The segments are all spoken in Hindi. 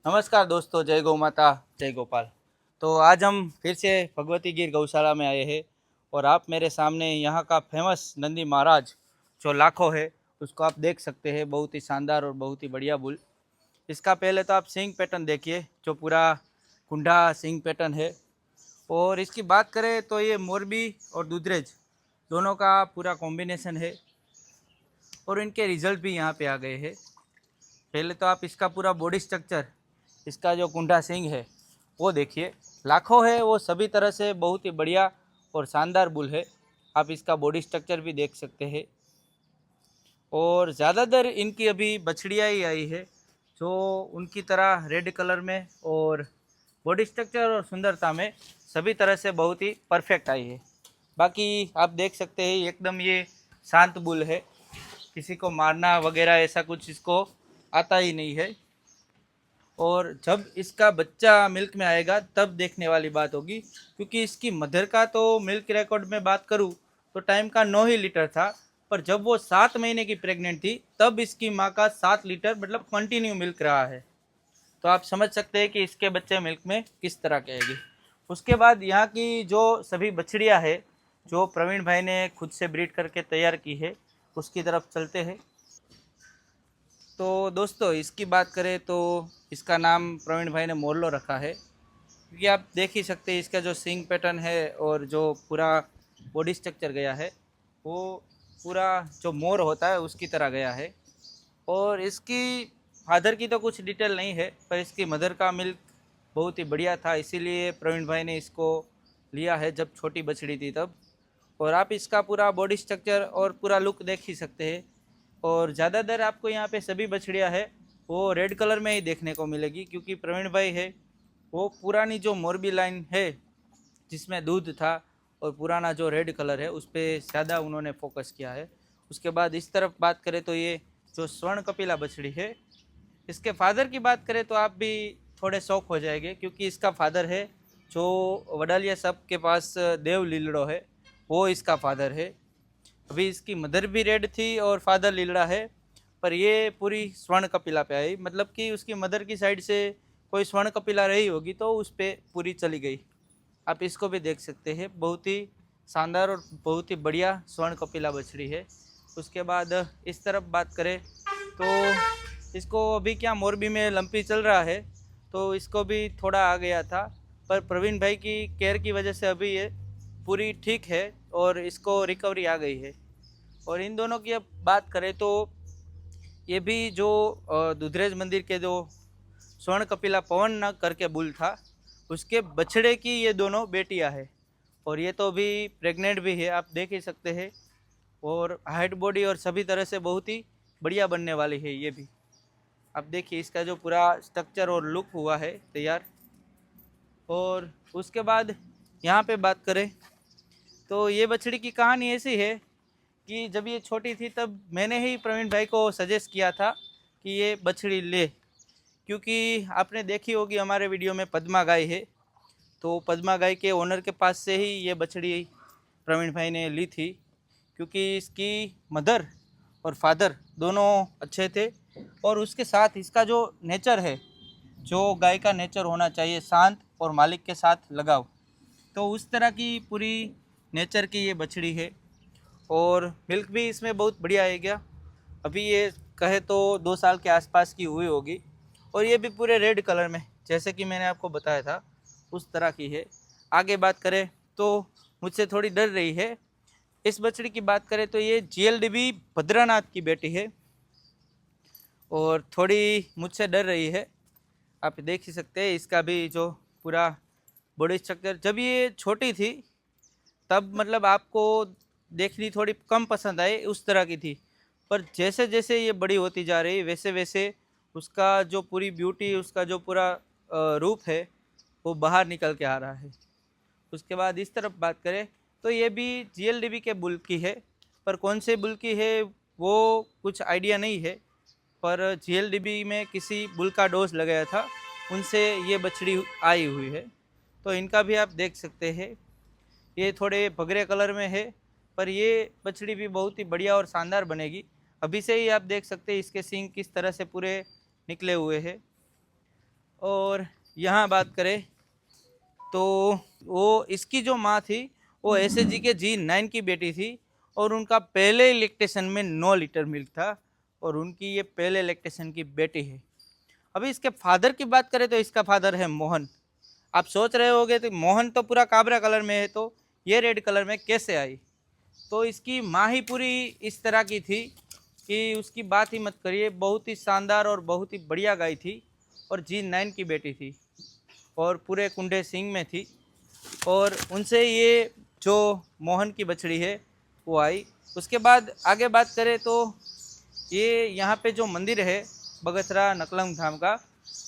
नमस्कार दोस्तों, जय गौ माता, जय गोपाल। तो आज हम फिर से भगवती गिर गौशाला में आए हैं और आप मेरे सामने यहाँ का फेमस नंदी महाराज जो लाखों है उसको आप देख सकते हैं। बहुत ही शानदार और बहुत ही बढ़िया बुल। इसका पहले तो आप सिंग पैटर्न देखिए जो पूरा कुंडा सिंग पैटर्न है। और इसकी बात करें तो ये मोरबी और दुधरेज दोनों का पूरा कॉम्बिनेशन है और इनके रिजल्ट भी यहाँ पे आ गए हैं। पहले तो आप इसका पूरा बॉडी स्ट्रक्चर, इसका जो कुंडा सिंग है वो देखिए। लाखों है वो सभी तरह से बहुत ही बढ़िया और शानदार बुल है। आप इसका बॉडी स्ट्रक्चर भी देख सकते हैं और ज़्यादातर इनकी अभी बछड़ियाँ ही आई है जो उनकी तरह रेड कलर में और बॉडी स्ट्रक्चर और सुंदरता में सभी तरह से बहुत ही परफेक्ट आई है। बाकी आप देख सकते हैं एकदम ये शांत बुल है, किसी को मारना वगैरह ऐसा कुछ इसको आता ही नहीं है। और जब इसका बच्चा मिल्क में आएगा तब देखने वाली बात होगी, क्योंकि इसकी मदर का तो मिल्क रिकॉर्ड में बात करूँ तो टाइम का 9 ही लीटर था, पर जब वो 7 महीने की प्रेग्नेंट थी तब इसकी माँ का 7 लीटर मतलब कंटिन्यू मिल्क रहा है। तो आप समझ सकते हैं कि इसके बच्चे मिल्क में किस तरह के आएगी। उसके बाद यहाँ की जो सभी बछड़ियाँ है जो प्रवीण भाई ने खुद से ब्रीड करके तैयार की है उसकी तरफ चलते हैं। तो दोस्तों इसकी बात करें तो इसका नाम प्रवीण भाई ने मोरलो रखा है, क्योंकि आप देख ही सकते हैं इसका जो सिंग पैटर्न है और जो पूरा बॉडी स्ट्रक्चर गया है वो पूरा जो मोर होता है उसकी तरह गया है। और इसकी फादर की तो कुछ डिटेल नहीं है, पर इसकी मदर का मिल्क बहुत ही बढ़िया था, इसीलिए प्रवीण भाई ने इसको लिया है जब छोटी बछड़ी थी तब। और आप इसका पूरा बॉडी स्ट्रक्चर और पूरा लुक देख ही सकते हैं। और ज़्यादातर आपको यहाँ पे सभी बछड़ियाँ है वो रेड कलर में ही देखने को मिलेगी, क्योंकि प्रवीण भाई है वो पुरानी जो मोरबी लाइन है जिसमें दूध था और पुराना जो रेड कलर है उस पर ज़्यादा उन्होंने फोकस किया है। उसके बाद इस तरफ बात करें तो ये जो स्वर्ण कपिला बछड़ी है, इसके फादर की बात करें तो आप भी थोड़े शौक हो जाएंगे, क्योंकि इसका फादर है जो वडालिया सब के पास देव लीलड़ो है, वो इसका फादर है। अभी इसकी मदर भी रेड थी और फादर लीलड़ा है, पर ये पूरी स्वर्ण कपिला पे आई, मतलब कि उसकी मदर की साइड से कोई स्वर्ण कपिला रही होगी तो उस पर पूरी चली गई। आप इसको भी देख सकते हैं, बहुत ही शानदार और बहुत ही बढ़िया स्वर्ण कपिला बछड़ी है। उसके बाद इस तरफ बात करें तो इसको अभी क्या मोरबी में लंपी चल रहा है तो इसको भी थोड़ा आ गया था, पर प्रवीण भाई की केयर की वजह से अभी ये पूरी ठीक है और इसको रिकवरी आ गई है। और इन दोनों की अब बात करें तो ये भी जो दुधरेज मंदिर के जो स्वर्ण कपिला पवन न करके बुल था उसके बछड़े की ये दोनों बेटियां है। और ये तो अभी प्रेग्नेंट भी है, आप देख ही सकते हैं। और हाइट बॉडी और सभी तरह से बहुत ही बढ़िया बनने वाली है ये भी। आप देखिए इसका जो पूरा स्ट्रक्चर और लुक हुआ है तैयार। और उसके बाद यहाँ पे बात करें तो ये बछड़ी की कहानी ऐसी है कि जब ये छोटी थी तब मैंने ही प्रवीण भाई को सजेस्ट किया था कि ये बछड़ी ले, क्योंकि आपने देखी होगी हमारे वीडियो में पद्मा गाय है, तो पद्मा गाय के ओनर के पास से ही ये बछड़ी प्रवीण भाई ने ली थी, क्योंकि इसकी मदर और फादर दोनों अच्छे थे। और उसके साथ इसका जो नेचर है, जो गाय का नेचर होना चाहिए शांत और मालिक के साथ लगाव, तो उस तरह की पूरी नेचर की ये बछड़ी है। और मिल्क भी इसमें बहुत बढ़िया आएगा। अभी ये कहे तो 2 साल के आसपास की हुई होगी। और ये भी पूरे रेड कलर में जैसे कि मैंने आपको बताया था उस तरह की है। आगे बात करें तो मुझसे थोड़ी डर रही है। इस बछड़ी की बात करें तो ये GLDB भद्रानाथ की बेटी है और थोड़ी मुझसे डर रही है। आप देख ही सकते हैं इसका भी जो पूरा बॉडी स्ट्रक्चर, जब ये छोटी थी तब मतलब आपको देखनी थोड़ी कम पसंद आई उस तरह की थी, पर जैसे जैसे ये बड़ी होती जा रही वैसे वैसे उसका जो पूरी ब्यूटी, उसका जो पूरा रूप है वो बाहर निकल के आ रहा है। उसके बाद इस तरफ बात करें तो ये भी GLDB के बुल की है, पर कौन से बुल की है वो कुछ आइडिया नहीं है, पर GLDB में किसी बुल का डोज लगाया था उनसे ये बछड़ी आई हुई है। तो इनका भी आप देख सकते हैं, ये थोड़े भगरे कलर में है, पर ये बछड़ी भी बहुत ही बढ़िया और शानदार बनेगी। अभी से ही आप देख सकते हैं इसके सींग किस तरह से पूरे निकले हुए हैं। और यहाँ बात करें तो वो इसकी जो माँ थी वो एसएचजी के G9 की बेटी थी और उनका पहले इलेक्ट्रेशन में 9 लीटर मिल्क था और उनकी ये पहले इलेक्ट्रेशन की बेटी है। अभी इसके फादर की बात करें तो इसका फादर है मोहन। आप सोच रहे होगे तो मोहन तो पूरा काबरा कलर में है तो ये रेड कलर में कैसे आई। तो इसकी माँ ही पूरी इस तरह की थी कि उसकी बात ही मत करिए। बहुत ही शानदार और बहुत ही बढ़िया गाय थी और G9 की बेटी थी और पूरे कुंडे सिंह में थी और उनसे ये जो मोहन की बछड़ी है वो आई। उसके बाद आगे बात करें तो ये यहाँ पे जो मंदिर है बगसरा नकलंग धाम का,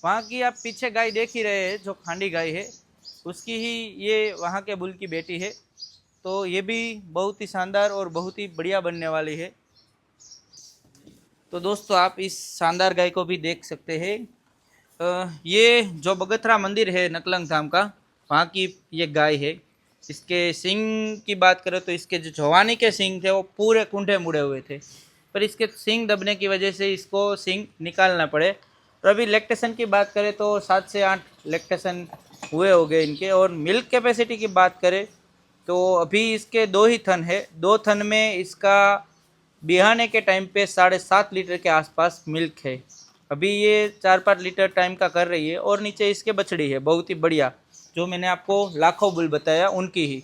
वहाँ की आप पीछे गाय देख ही रहे हैं जो खांडी गाय है, उसकी ही ये वहाँ के बुल की बेटी है। तो ये भी बहुत ही शानदार और बहुत ही बढ़िया बनने वाली है। तो दोस्तों आप इस शानदार गाय को भी देख सकते हैं। ये जो बगसरा मंदिर है नकलंग धाम का, वहाँ की ये गाय है। इसके सींग की बात करें तो इसके जो जवानी के सींग थे वो पूरे कुंडे मुड़े हुए थे, पर इसके सींग दबने की वजह से इसको सींग निकालना पड़े। और अभी लैक्टेशन की बात करें तो 7 से 8 लैक्टेशन हुए हो गए इनके। और मिल्क कैपेसिटी की बात करें तो अभी इसके 2 ही थन है। 2 थन में इसका बिहाने के टाइम पे 7.5 लीटर के आसपास मिल्क है। अभी ये 4-5 लीटर टाइम का कर रही है। और नीचे इसके बछड़ी है बहुत ही बढ़िया, जो मैंने आपको लाखों बुल बताया उनकी ही।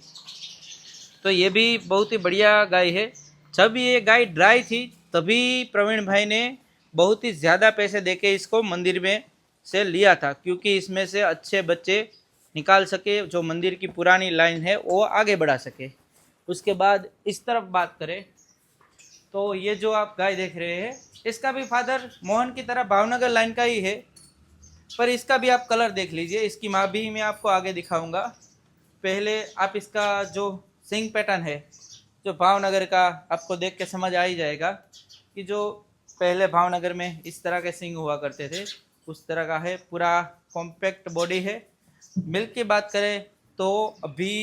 तो ये भी बहुत ही बढ़िया गाय है। जब ये गाय ड्राई थी तभी प्रवीण भाई ने बहुत ही ज़्यादा पैसे देके इसको मंदिर में से लिया था, क्योंकि इसमें से अच्छे बच्चे निकाल सके, जो मंदिर की पुरानी लाइन है वो आगे बढ़ा सके। उसके बाद इस तरफ बात करें तो ये जो आप गाय देख रहे हैं इसका भी फादर मोहन की तरह भावनगर लाइन का ही है, पर इसका भी आप कलर देख लीजिए। इसकी माँ भी मैं आपको आगे दिखाऊंगा। पहले आप इसका जो सिंग पैटर्न है जो भावनगर का, आपको देख के समझ आ ही जाएगा कि जो पहले भावनगर में इस तरह के सिंग हुआ करते थे उस तरह का है। पूरा कॉम्पैक्ट बॉडी है। मिल्क की बात करें तो अभी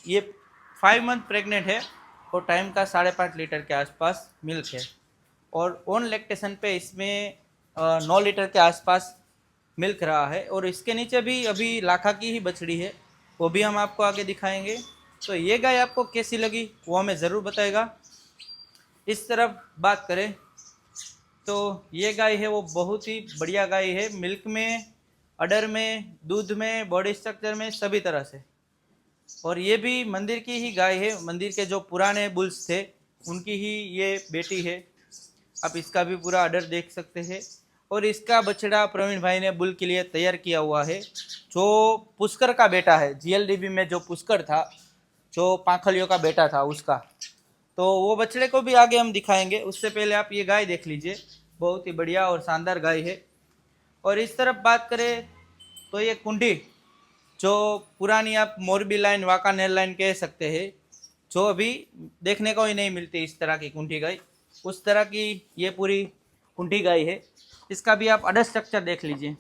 ये 5 मंथ प्रेग्नेंट है और टाइम का 5.5 लीटर के आसपास मिल्क है। और ऑन लैक्टेशन पे इसमें 9 लीटर के आसपास मिल्क रहा है। और इसके नीचे भी अभी लाखा की ही बछड़ी है, वो भी हम आपको आगे दिखाएंगे। तो ये गाय आपको कैसी लगी वो हमें ज़रूर बताएगा। इस तरफ बात करें तो ये गाय है वो बहुत ही बढ़िया गाय है। मिल्क में, अडर में, दूध में, बॉडी स्ट्रक्चर में, सभी तरह से। और ये भी मंदिर की ही गाय है। मंदिर के जो पुराने बुल्स थे उनकी ही ये बेटी है। आप इसका भी पूरा अडर देख सकते हैं। और इसका बछड़ा प्रवीण भाई ने बुल के लिए तैयार किया हुआ है, जो पुष्कर का बेटा है। जीएलडीबी में जो पुष्कर था, जो पाखलियों का बेटा था उसका, तो वो बछड़े को भी आगे हम दिखाएंगे। उससे पहले आप ये गाय देख लीजिए, बहुत ही बढ़िया और शानदार गाय है। और इस तरफ बात करें तो ये कुंडी, जो पुरानी आप मोरबी लाइन, वाकानेर लाइन कह सकते हैं, जो अभी देखने को ही नहीं मिलती इस तरह की कुंडी गाय, उस तरह की ये पूरी कुंडी गाय है। इसका भी आप अडर स्ट्रक्चर देख लीजिए।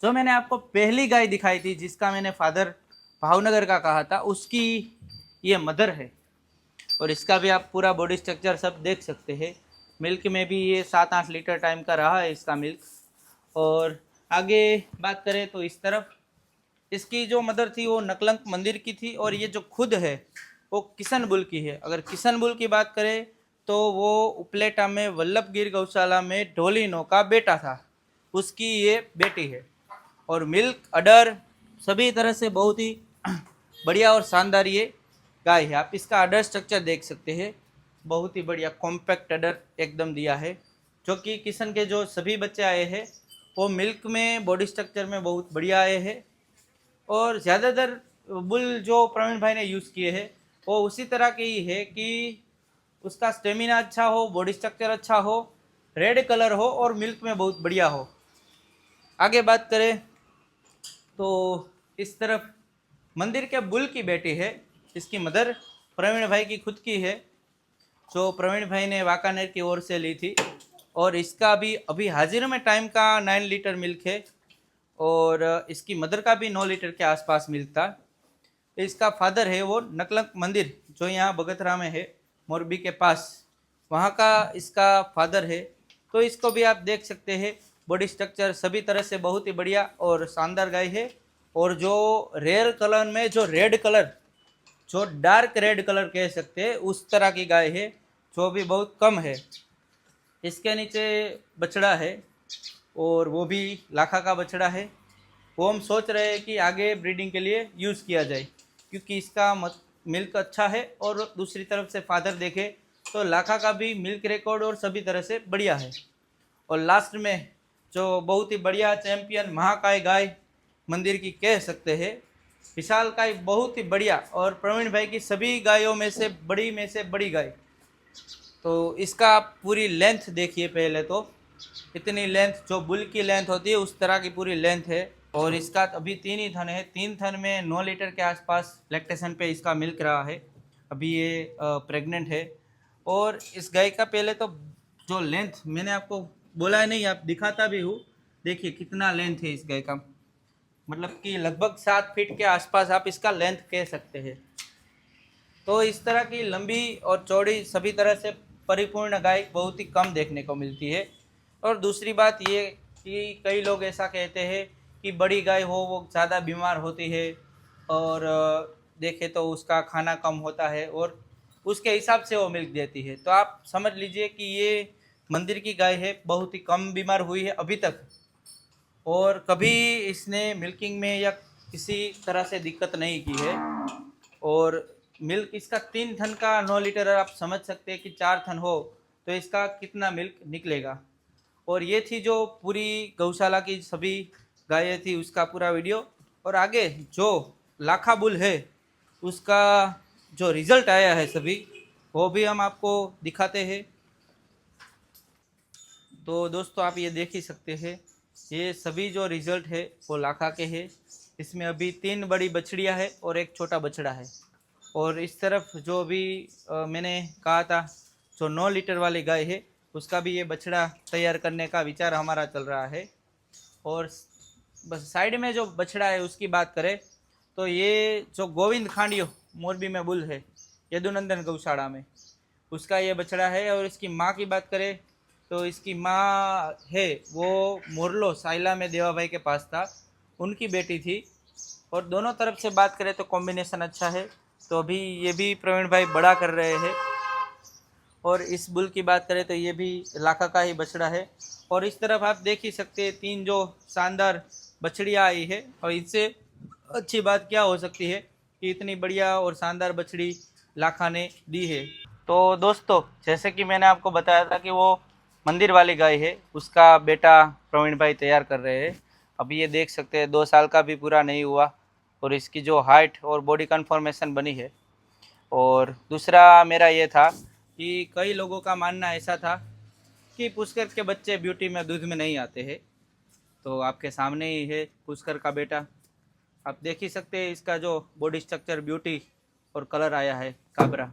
जो मैंने आपको पहली गाय दिखाई थी जिसका मैंने फादर भावनगर का कहा था, उसकी ये मदर है। और इसका भी आप पूरा बॉडी स्ट्रक्चर सब देख सकते हैं। मिल्क में भी ये 7-8 लीटर टाइम का रहा है इसका मिल्क। और आगे बात करें तो इस तरफ इसकी जो मदर थी वो नकलंक मंदिर की थी और ये जो खुद है वो किशन बुल की है। अगर किशन बुल की बात करें तो वो उपलेटा में वल्लभगिर गौशाला में ढोलिनो का बेटा था, उसकी ये बेटी है। और मिल्क, अडर, सभी तरह से बहुत ही बढ़िया और शानदार ये गाय है। आप इसका अडर स्ट्रक्चर देख सकते हैं, बहुत ही बढ़िया कॉम्पैक्ट अडर एकदम दिया है। जो कि किशन के जो सभी बच्चे आए हैं वो मिल्क में, बॉडी स्ट्रक्चर में बहुत बढ़िया आए हैं। और ज़्यादातर बुल जो प्रवीण भाई ने यूज़ किए हैं वो उसी तरह के ही है कि उसका स्टेमिना अच्छा हो, बॉडी स्ट्रक्चर अच्छा हो, रेड कलर हो और मिल्क में बहुत बढ़िया हो। आगे बात करें तो इस तरफ मंदिर के बुल की बेटी है। इसकी मदर प्रवीण भाई की खुद की है, जो प्रवीण भाई ने वाकानेर की ओर से ली थी। और इसका भी अभी हाजिर में टाइम का 9 लीटर मिल्क है और इसकी मदर का भी 9 लीटर के आसपास मिल्क था। इसका फादर है वो नकलंक मंदिर, जो यहाँ बगसरा में है, मोरबी के पास, वहाँ का इसका फादर है। तो इसको भी आप देख सकते हैं, बॉडी स्ट्रक्चर सभी तरह से बहुत ही बढ़िया और शानदार गाय है। और जो रेयर कलर में जो रेड कलर, जो डार्क रेड कलर कह सकते हैं, उस तरह की गाय है, जो भी बहुत कम है। इसके नीचे बछड़ा है और वो भी लाखा का बछड़ा है। वो हम सोच रहे हैं कि आगे ब्रीडिंग के लिए यूज़ किया जाए, क्योंकि इसका मिल्क अच्छा है और दूसरी तरफ से फादर देखे तो लाखा का भी मिल्क रिकॉर्ड और सभी तरह से बढ़िया है। और लास्ट में जो बहुत ही बढ़िया चैंपियन महाकाय गाय मंदिर की कह सकते हैं, विशालकाय बहुत ही बढ़िया, और प्रवीण भाई की सभी गायों में से बड़ी गाय। तो इसका आप पूरी लेंथ देखिए पहले तो, इतनी लेंथ जो बुल की लेंथ होती है उस तरह की पूरी लेंथ है। और इसका अभी 3 ही थन है, 3 थन में 9 लीटर के आसपास लैक्टेशन पे इसका मिल्क रहा है। अभी ये प्रेग्नेंट है। और इस गाय का पहले तो जो लेंथ मैंने आपको बोला नहीं, आप दिखाता भी हूँ, देखिए कितना लेंथ है इस गाय का, मतलब कि लगभग 7 फीट के आसपास आप इसका लेंथ कह सकते हैं। तो इस तरह की लंबी और चौड़ी सभी तरह से परिपूर्ण गाय बहुत ही कम देखने को मिलती है। और दूसरी बात ये कि कई लोग ऐसा कहते हैं कि बड़ी गाय हो वो ज़्यादा बीमार होती है, और देखे तो उसका खाना कम होता है और उसके हिसाब से वो मिल्क देती है। तो आप समझ लीजिए कि ये मंदिर की गाय है, बहुत ही कम बीमार हुई है अभी तक, और कभी इसने मिल्किंग में या किसी तरह से दिक्कत नहीं की है। और मिल्क इसका 3 थन का 9 लीटर, आप समझ सकते हैं कि 4 थन हो तो इसका कितना मिल्क निकलेगा। और ये थी जो पूरी गौशाला की सभी गायें थी उसका पूरा वीडियो। और आगे जो लाखा बुल है उसका जो रिज़ल्ट आया है सभी, वो भी हम आपको दिखाते हैं। तो दोस्तों आप ये देख ही सकते हैं, ये सभी जो रिज़ल्ट है वो लाखा के हैं। इसमें अभी 3 बड़ी बछड़ियाँ है और एक छोटा बछड़ा है। और इस तरफ जो भी मैंने कहा था जो 9 लीटर वाली गाय है उसका भी ये बछड़ा तैयार करने का विचार हमारा चल रहा है। और बस साइड में जो बछड़ा है उसकी बात करें तो ये जो गोविंद खांडियो मोरबी में बुल है यदुनंदन गौशाला में, उसका ये बछड़ा है। और इसकी माँ की बात करें तो इसकी माँ है वो मोरलो साइला में देवा भाई के पास था, उनकी बेटी थी। और दोनों तरफ से बात करें तो कॉम्बिनेशन अच्छा है। तो अभी ये भी प्रवीण भाई बड़ा कर रहे हैं। और इस बुल की बात करें तो ये भी लाखा का ही बछड़ा है। और इस तरफ आप देख ही सकते हैं 3 जो शानदार बछड़ियाँ आई है, और इससे अच्छी बात क्या हो सकती है कि इतनी बढ़िया और शानदार बछड़ी लाखा ने दी है। तो दोस्तों जैसे कि मैंने आपको बताया था कि वो मंदिर वाली गाय है, उसका बेटा प्रवीण भाई तैयार कर रहे हैं। अभी ये देख सकते हैं 2 साल का भी पूरा नहीं हुआ, और इसकी जो हाइट और बॉडी कन्फर्मेशन बनी है। और दूसरा मेरा ये था कि कई लोगों का मानना ऐसा था कि पुष्कर के बच्चे ब्यूटी में दूध में नहीं आते हैं। तो आपके सामने ही है पुष्कर का बेटा, आप देख ही सकते हैं इसका जो बॉडी स्ट्रक्चर, ब्यूटी और कलर आया है काबरा।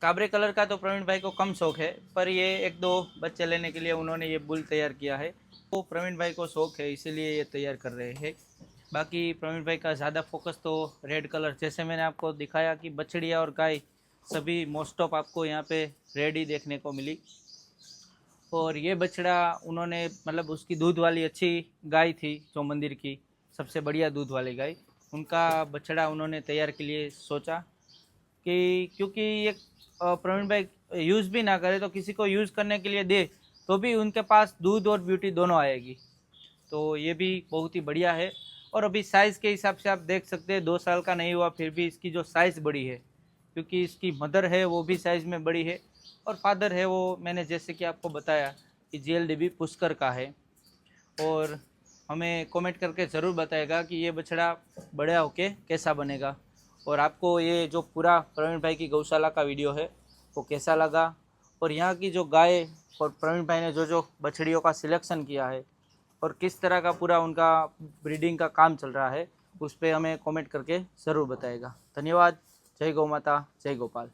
काबरे कलर का तो प्रवीण भाई को कम शौक है, पर ये 1-2 बच्चे लेने के लिए उन्होंने ये बुल तैयार किया है। तो प्रवीण भाई को शौक है इसीलिए ये तैयार कर रहे हैं। बाकी प्रवीण भाई का ज़्यादा फोकस तो रेड कलर, जैसे मैंने आपको दिखाया कि बछड़िया और गाय सभी मोस्ट ऑफ आपको यहाँ पे रेड ही देखने को मिली। और ये बछड़ा उन्होंने, मतलब उसकी दूध वाली अच्छी गाय थी जो मंदिर की सबसे बढ़िया दूध वाली गाय, उनका बछड़ा उन्होंने तैयार के लिए सोचा कि क्योंकि ये प्रवीण भाई यूज़ भी ना करे तो किसी को यूज़ करने के लिए दे तो भी उनके पास दूध और ब्यूटी दोनों आएगी। तो ये भी बहुत ही बढ़िया है। और अभी साइज़ के हिसाब से आप देख सकते हैं 2 साल का नहीं हुआ फिर भी इसकी जो साइज़ बड़ी है, क्योंकि इसकी मदर है वो भी साइज़ में बड़ी है, और फादर है वो मैंने जैसे कि आपको बताया कि GLDB पुष्कर का है। और हमें कमेंट करके ज़रूर बताएगा कि ये बछड़ा बड़ा होके कैसा बनेगा। और आपको ये जो पूरा प्रवीण भाई की गौशाला का वीडियो है वो कैसा लगा, और यहाँ की जो गाय और प्रवीण भाई ने जो जो बछड़ियों का सिलेक्शन किया है और किस तरह का पूरा उनका ब्रीडिंग का काम चल रहा है, उस पर हमें कमेंट करके ज़रूर बताएगा। धन्यवाद। जय गौ माता, जय गोपाल।